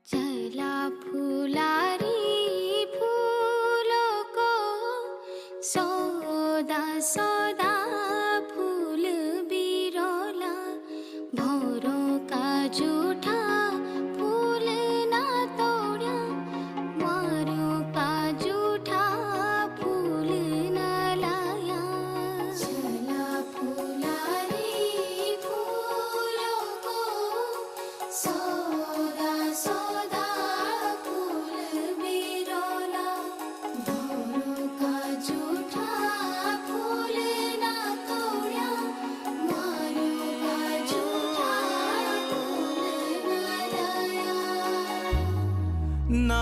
चला फुलारी फूलों को सौदा सौदा फूल बिरोला भौरों का जूठा फूल ना तोड़ा मारों का जूठा फूल ना लाया। चला फुलारी फूलों को सौदा सौदा फूल बिरोला भौरों का जूठा फूल ना तोड़ा मारों का जूठा फूल ना लाया। ना